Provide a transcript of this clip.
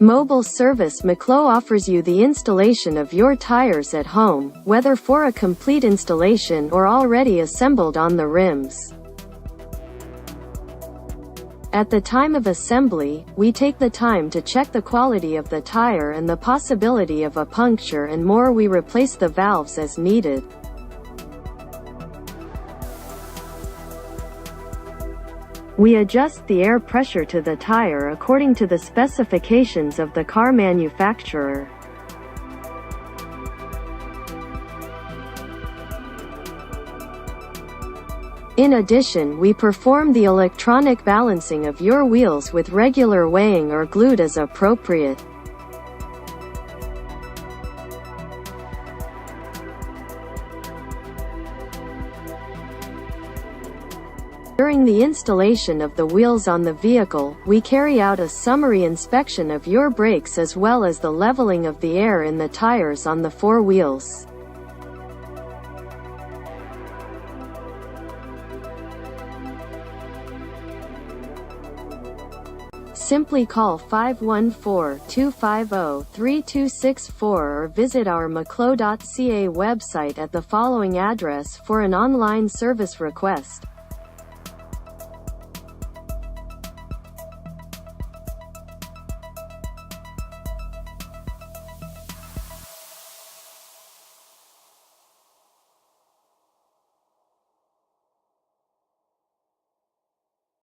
Mobile service. Miclo offers you the installation of your tires at home, whether for a complete installation or already assembled on the rims. At the time of assembly, we take the time to check the quality of the tire and the possibility of a puncture and more. We replace the valves as needed. We adjust the air pressure to the tire according to the specifications of the car manufacturer. In addition, we perform the electronic balancing of your wheels with regular weighing or glued as appropriate. During the installation of the wheels on the vehicle, we carry out a summary inspection of your brakes as well as the leveling of the air in the tires on the 4 wheels. Simply call 514-250-3264 or visit our Miclo.ca website at the following address for an online service request.